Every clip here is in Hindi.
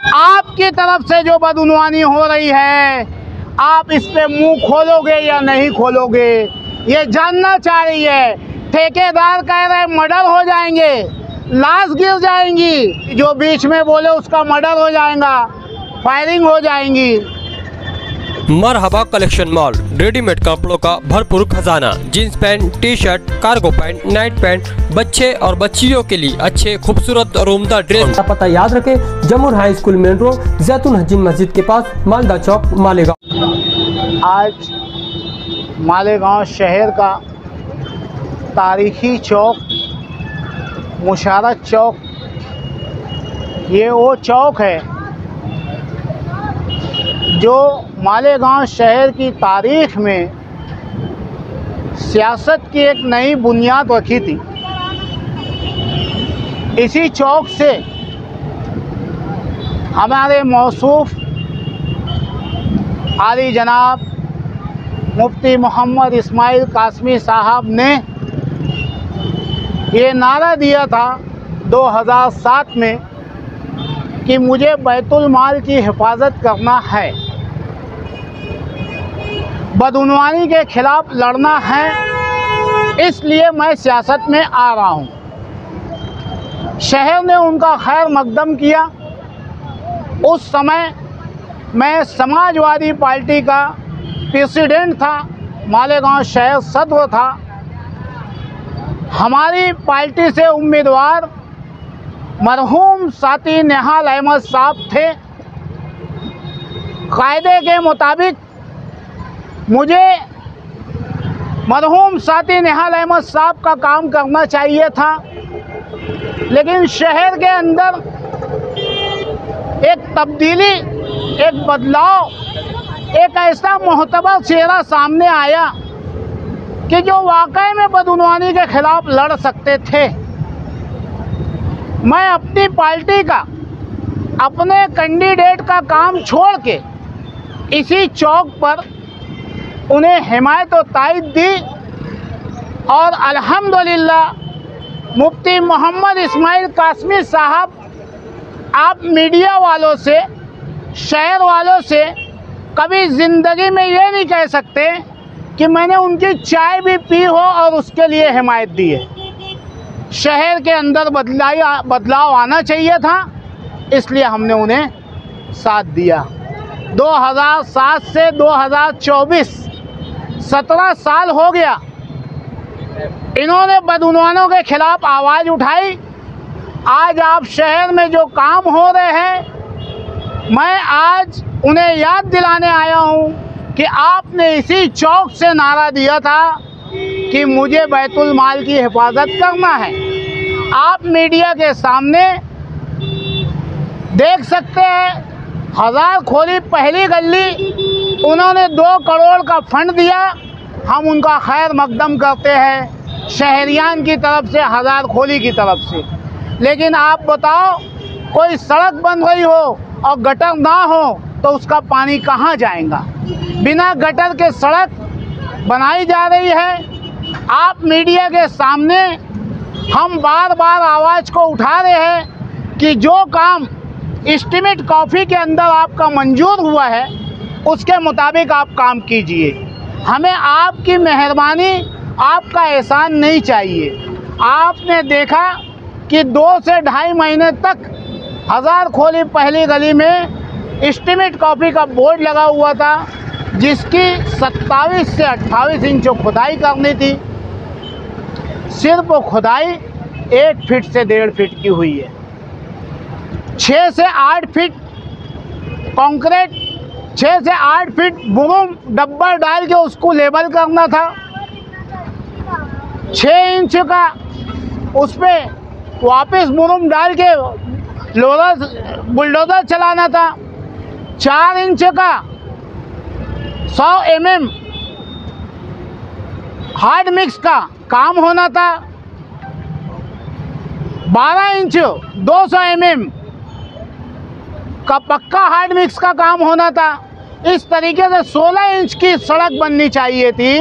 आपकी तरफ से जो बदउनवानी हो रही है, आप इस पे मुंह खोलोगे या नहीं खोलोगे, ये जानना चाह रही है। ठेकेदार कह रहे मर्डर हो जाएंगे, लाश गिर जाएंगी, जो बीच में बोले उसका मर्डर हो जाएगा, फायरिंग हो जाएंगी। मरहबा कलेक्शन मॉल, रेडीमेड कपड़ों का भरपूर खजाना, jeans pant, T shirt, cargo pant, night pant, बच्चे और बच्चियों के लिए अच्छे खूबसूरत और उम्दा ड्रेस। पता याद रखें, जमुर हाई स्कूल मेन रोड, जैतून हजीन मस्जिद के पास, मालदा चौक, मालेगांव। आज मालेगांव शहर का तारीखी चौक मुशारत चौक, ये वो चौक है जो मालेगांव शहर की तारीख में सियासत की एक नई बुनियाद रखी थी। इसी चौक से हमारे मौसूफ आली जनाब मुफ्ती मोहम्मद इस्माइल कासमी साहब ने ये नारा दिया था 2007 में कि मुझे बैतुल माल की हिफाजत करना है, बदउनवानी के खिलाफ लड़ना है, इसलिए मैं सियासत में आ रहा हूँ। शहर ने उनका खैर मकदम किया। उस समय मैं समाजवादी पार्टी का प्रेसिडेंट था, मालेगांव शहर सदर था। हमारी पार्टी से उम्मीदवार मरहूम साथी निहाल अहमद साहब थे। कायदे के मुताबिक मुझे मरहूम साथी निहाल अहमद साहब का काम करना चाहिए था, लेकिन शहर के अंदर एक तब्दीली, एक बदलाव, एक ऐसा मोहतबर चेहरा सामने आया कि जो वाकई में बदउनवानी के खिलाफ लड़ सकते थे। मैं अपनी पार्टी का, अपने कैंडिडेट का काम छोड़ के इसी चौक पर उन्हें हिमायत और तायद दी और अल्हम्दुलिल्लाह मुफ्ती मोहम्मद इस्माइल कासमी साहब, आप मीडिया वालों से, शहर वालों से कभी ज़िंदगी में ये नहीं कह सकते कि मैंने उनकी चाय भी पी हो और उसके लिए हिमायत दी है। शहर के अंदर बदलाव आना चाहिए था, इसलिए हमने उन्हें साथ दिया। 2007 से 2024 17 साल हो गया, इन्होंने बदउनवानों के खिलाफ आवाज़ उठाई। आज आप शहर में जो काम हो रहे हैं, मैं आज उन्हें याद दिलाने आया हूं कि आपने इसी चौक से नारा दिया था कि मुझे बैतुल माल की हिफाजत करना है। आप मीडिया के सामने देख सकते हैं, हजार खोली पहली गली, उन्होंने 2 करोड़ का फंड दिया। हम उनका खैर मकदम करते हैं शहरियान की तरफ से, हजार खोली की तरफ से। लेकिन आप बताओ, कोई सड़क बन रही हो और गटर ना हो तो उसका पानी कहाँ जाएगा? बिना गटर के सड़क बनाई जा रही है। आप मीडिया के सामने हम बार बार आवाज़ को उठा रहे हैं कि जो काम एस्टीमेट कॉपी के अंदर आपका मंजूर हुआ है उसके मुताबिक आप काम कीजिए। हमें आपकी मेहरबानी, आपका एहसान नहीं चाहिए। आपने देखा कि 2 से 2.5 महीने तक हजार खोली पहली गली में एस्टीमेट कॉपी का बोर्ड लगा हुआ था, जिसकी 27 से 28 इंच खुदाई करनी थी। सिर्फ खुदाई 1 फीट से 1.5 फीट की हुई है। 6 से 8 फीट कंक्रीट, 6 से 8 फीट बुरुम डब्बा डाल के उसको लेबल करना था। 6 इंच का उस पर वापस बुरुम डाल के लोडर बुलडोजर चलाना था। 4 इंच का 100 mm हार्ड मिक्स का काम होना था। 12 इंच 200 mm का पक्का हार्ड मिक्स का काम होना था। इस तरीके से 16 इंच की सड़क बननी चाहिए थी,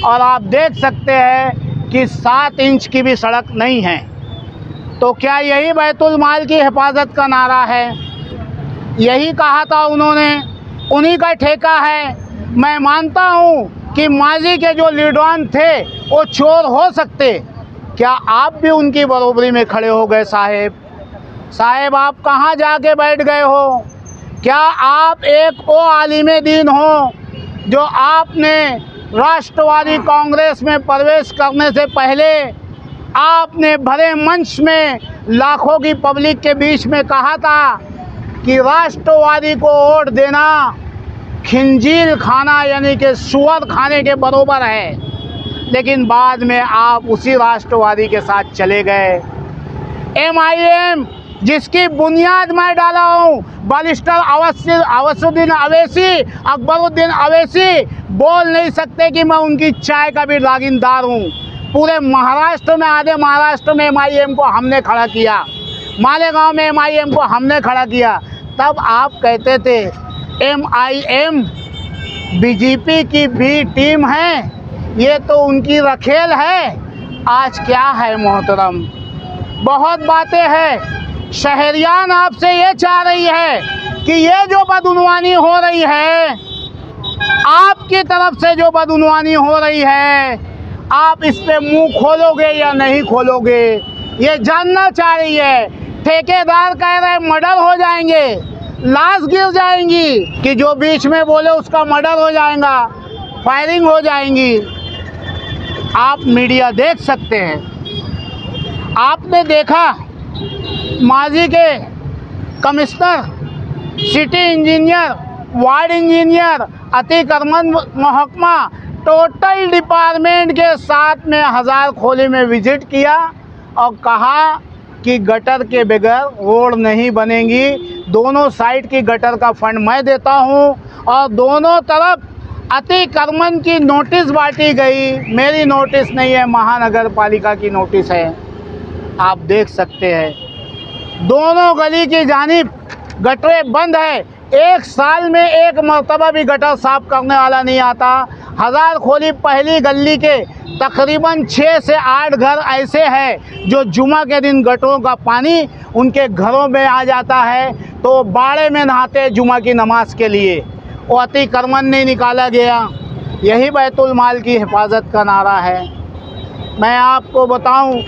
और आप देख सकते हैं कि 7 इंच की भी सड़क नहीं है। तो क्या यही बैतुल माल की हिफाजत का नारा है? यही कहा था उन्होंने, उन्हीं का ठेका है। मैं मानता हूँ कि माजी के जो लीडरान थे वो चोर हो सकते, क्या आप भी उनकी बरोबरी में खड़े हो गए साहेब? साहेब आप कहाँ जाके बैठ गए हो? क्या आप एक वो आलिम दीन हो जो आपने राष्ट्रवादी कांग्रेस में प्रवेश करने से पहले आपने भरे मंच में लाखों की पब्लिक के बीच में कहा था कि राष्ट्रवादी को वोट देना खिंजीर खाना यानी कि सुअर खाने के बराबर है। लेकिन बाद में आप उसी राष्ट्रवादी के साथ चले गए। MIM जिसकी बुनियाद मैं डाला हूँ, बैरिस्टर अवसुद्दीन अवैसी, अकबरुद्दीन अवैसी बोल नहीं सकते कि मैं उनकी चाय का भी लागिनदार हूँ। पूरे महाराष्ट्र में, आधे महाराष्ट्र में MIM को हमने खड़ा किया, मालेगांव में MIM को हमने खड़ा किया। तब आप कहते थे MIM BJP की भी टीम है, ये तो उनकी रखेल है। आज क्या है मोहतरम, बहुत बातें हैं। शहरियान आपसे ये चाह रही है कि ये जो बदउनवानी हो रही है, आपकी तरफ से जो बदउनवानी हो रही है, आप इस पे मुंह खोलोगे या नहीं खोलोगे, ये जानना चाह रही है। ठेकेदार कह रहे मर्डर हो जाएंगे, लाश गिर जाएंगी, कि जो बीच में बोले उसका मर्डर हो जाएगा, फायरिंग हो जाएंगी। आप मीडिया देख सकते हैं, आपने देखा माजी के commissioner, city engineer, ward engineer, अतिक्रमण महकमा, टोटल डिपार्टमेंट के साथ में हज़ारखोली में विजिट किया और कहा कि गटर के बगैर रोड नहीं बनेगी। दोनों साइड की गटर का फंड मैं देता हूं और दोनों तरफ अतिक्रमण की नोटिस बांटी गई। मेरी नोटिस नहीं है, महानगर पालिका की नोटिस है। आप देख सकते हैं दोनों गली की जानिब गटरें बंद है। एक साल में एक मरतबा भी गटर साफ करने वाला नहीं आता। हज़ारखोली पहली गली के तकरीबन 6 से 8 घर ऐसे हैं जो जुमा के दिन गटरों का पानी उनके घरों में आ जाता है, तो बाड़े में नहाते हैं जुमा की नमाज के लिए। वो अतिक्रमण नहीं निकाला गया। यही बैतुल माल की हिफाजत का नारा है। मैं आपको बताऊं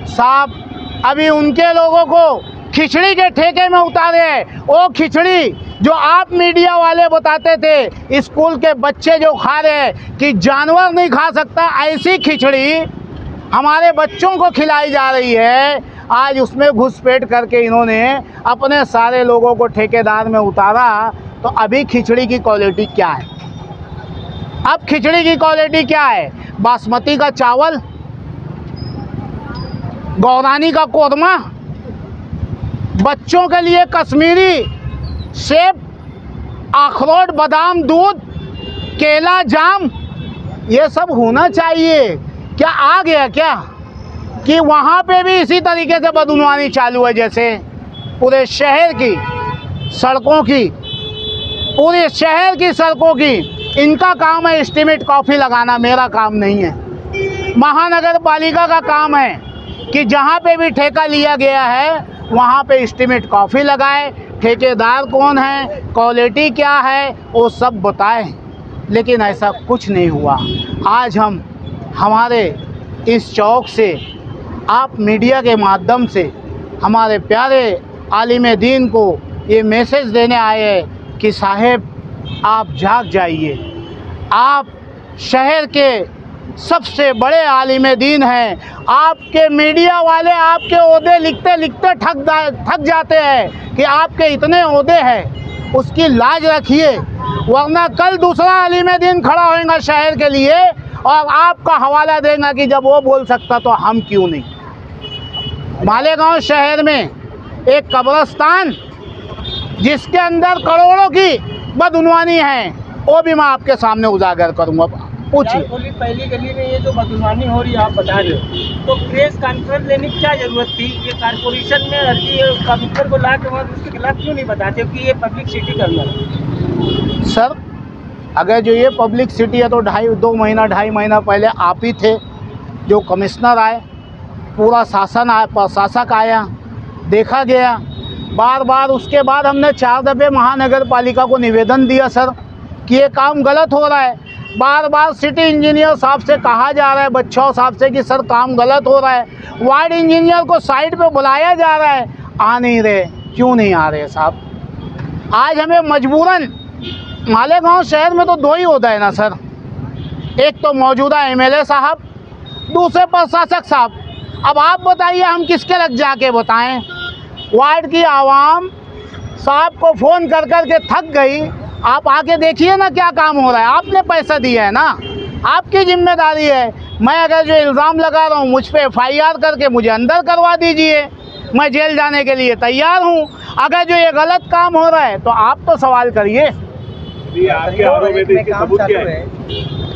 साहब, अभी उनके लोगों को खिचड़ी के ठेके में उतारे हैं। वो खिचड़ी जो आप मीडिया वाले बताते थे स्कूल के बच्चे जो खा रहे हैं कि जानवर नहीं खा सकता, ऐसी खिचड़ी हमारे बच्चों को खिलाई जा रही है। आज उसमें घुसपैठ करके इन्होंने अपने सारे लोगों को ठेकेदार में उतारा। तो अभी खिचड़ी की क्वालिटी क्या है? अब खिचड़ी की क्वालिटी क्या है? बासमती का चावल, गौरानी का कोरमा, बच्चों के लिए कश्मीरी सेब, अखरोट, बादाम, दूध, केला, जाम, ये सब होना चाहिए। क्या आ गया क्या कि वहाँ पे भी इसी तरीके से बदउनवानी चालू है? जैसे पूरे शहर की सड़कों की, पूरे शहर की सड़कों की इनका काम है एस्टीमेट कॉपी लगाना, मेरा काम नहीं है। महानगर पालिका का काम है कि जहाँ पे भी ठेका लिया गया है वहाँ पे एस्टीमेट कॉपी लगाए, ठेकेदार कौन है, क्वालिटी क्या है, वो सब बताएं। लेकिन ऐसा कुछ नहीं हुआ। आज हम हमारे इस चौक से आप मीडिया के माध्यम से हमारे प्यारे आलिम दीन को ये मैसेज देने आए हैं कि साहेब आप जाग जाइए। आप शहर के सबसे बड़े आलिम दीन हैं। आपके मीडिया वाले आपके ओहदे लिखते लिखते थक जाते हैं कि आपके इतने ओहदे हैं, उसकी लाज रखिए, वरना कल दूसरा आलिम दीन खड़ा होगा शहर के लिए और आपका हवाला देगा कि जब वो बोल सकता तो हम क्यों नहीं। मालेगांव शहर में एक कब्रिस्तान जिसके अंदर करोड़ों की बदउनवानी है, वो भी मैं आपके सामने उजागर करूँगा। पूछिए। पहली गली में ये जो बदउनवानी हो रही है आप बता रहे हो, तो प्रेस कॉन्फ्रेंस लेने की क्या जरूरत थी? ये कारपोरेशन में कमिश्नर को ला के उसके खिलाफ क्यों नहीं बताते कि ये पब्लिक सिटी करना है? सर अगर जो ये पब्लिक सिटी है तो 2.5 महीना पहले आप ही थे जो कमिश्नर आए, पूरा शासन आया, प्रशासक आया, देखा गया बार बार उसके बाद हमने 4 दफ़े महानगर पालिका को निवेदन दिया सर कि ये काम गलत हो रहा है। बार बार सिटी इंजीनियर साहब से कहा जा रहा है, बच्चों साहब से, कि सर काम गलत हो रहा है। वार्ड इंजीनियर को साइड पे बुलाया जा रहा है, आ नहीं रहे। क्यों नहीं आ रहे साहब? आज हमें मजबूरन, मालेगांव शहर में तो 2 ही होता है ना सर, एक तो मौजूदा एमएलए साहब, दूसरे प्रशासक साहब। अब आप बताइए हम किसके लग जाके बताएं? वार्ड की आवाम साहब को फ़ोन कर कर के थक गई। आप आके देखिए ना क्या काम हो रहा है। आपने पैसा दिया है ना, आपकी जिम्मेदारी है। मैं अगर जो इल्ज़ाम लगा रहा हूँ मुझ पे FIR करके मुझे अंदर करवा दीजिए, मैं जेल जाने के लिए तैयार हूँ। अगर जो ये गलत काम हो रहा है तो आप तो सवाल करिए। आपके आरोप है, इसके सबूत क्या है?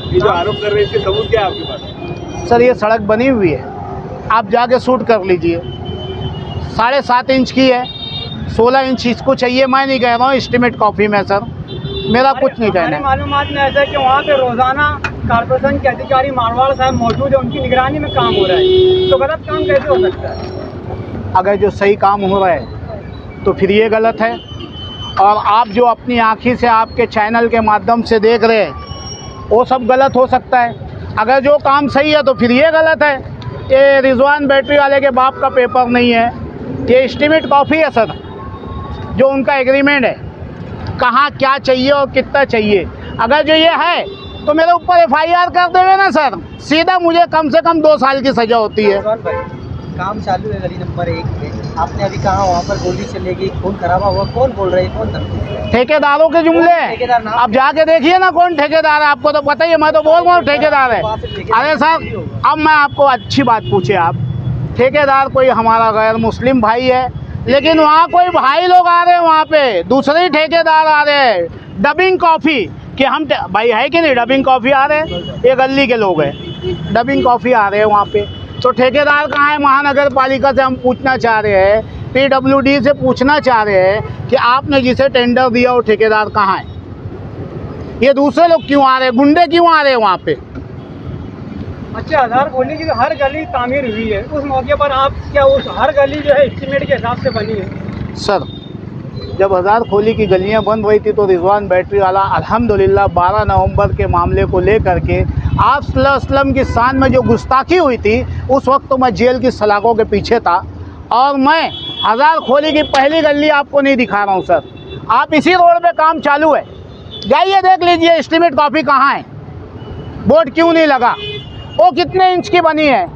ये जो आरोप कर रहे हैं इसके सबूत क्या है आपके पास? सर ये सड़क बनी हुई है, आप जाके शूट कर लीजिए। 7.5 इंच की है, 16 इंच इसको चाहिए। मैं नहीं कह रहा हूँ एस्टीमेट कॉपी में सर, मेरा कुछ नहीं कहना है। मालूमात में ऐसा है कि वहाँ पे रोजाना कॉर्पोरेशन के अधिकारी मारवाड़ साहब मौजूद है, उनकी निगरानी में काम हो रहा है, तो गलत काम कैसे हो सकता है? अगर जो सही काम हो रहा है तो फिर ये गलत है। और आप जो अपनी आँखी से आपके चैनल के माध्यम से देख रहे हैं वो सब गलत हो सकता है। अगर जो काम सही है तो फिर ये गलत है। ये रिजवान बैटरी वाले के बाप का पेपर नहीं है, ये एस्टीमेट कॉपी है सर, जो उनका एग्रीमेंट है, कहाँ क्या चाहिए और कितना चाहिए। अगर जो ये है तो मेरे ऊपर FIR कर देवे ना सर, सीधा मुझे कम से कम 2 साल की सज़ा होती है। काम चालू है गली नंबर 1 पे, आपने अभी कहा वहाँ पर गोली चलेगी, खून खराबा हुआ, कौन बोल रहे हैं, कौन धमकी? ठेकेदारों के जुमले हैं। आप जाके देखिए ना कौन ठेकेदार है, आपको तो पता ही है। मैं तो बोल रहा हूँ ठेकेदार है। अरे सर अब मैं आपको अच्छी बात पूछे, आप ठेकेदार कोई हमारा गैर मुस्लिम भाई है, लेकिन वहाँ कोई भाई लोग आ रहे हैं, वहाँ पे दूसरे ही ठेकेदार आ रहे हैं डबिंग कॉफ़ी कि हम भाई है कि नहीं, डबिंग कॉफ़ी आ रहे हैं, ये गली के लोग हैं, डबिंग कॉफ़ी आ रहे हैं वहाँ पे। तो ठेकेदार कहाँ है? महानगर पालिका से हम पूछना चाह रहे हैं, PWD से पूछना चाह रहे हैं कि आपने जिसे टेंडर दिया वो ठेकेदार कहाँ है? ये दूसरे लोग क्यों आ रहे हैं, गुंडे क्यों आ रहे हैं वहाँ पे? अच्छा, आधार खोलने की हर गली तामीर हुई है, उस मौके पर आप क्या उस हर गली जो है एस्टीमेट के हिसाब से बनी है? सर जब हज़ार खोली की गलियां बन रही थी तो रिजवान बैटरी वाला अल्हम्दुलिल्लाह 12 नवंबर के मामले को लेकर के आप असलम की शान में जो गुस्ताखी हुई थी, उस वक्त तो मैं जेल की सलाखों के पीछे था। और मैं हज़ार खोली की पहली गली आपको नहीं दिखा रहा हूँ सर, आप इसी रोड पे काम चालू है, जाइए देख लीजिए एस्टीमेट कॉपी कहाँ है, बोर्ड क्यों नहीं लगा, वो कितने इंच की बनी है,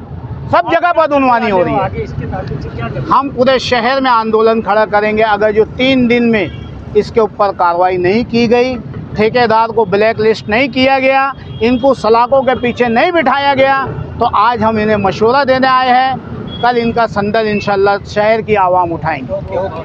सब जगह बदउनवानी हो रही है। हम पूरे शहर में आंदोलन खड़ा करेंगे अगर जो 3 दिन में इसके ऊपर कार्रवाई नहीं की गई, ठेकेदार को ब्लैक लिस्ट नहीं किया गया, इनको सलाखों के पीछे नहीं बिठाया गया, तो आज हम इन्हें मशवरा देने आए हैं। कल इनका संदल इंशाल्लाह शहर की आवाम उठाएंगे।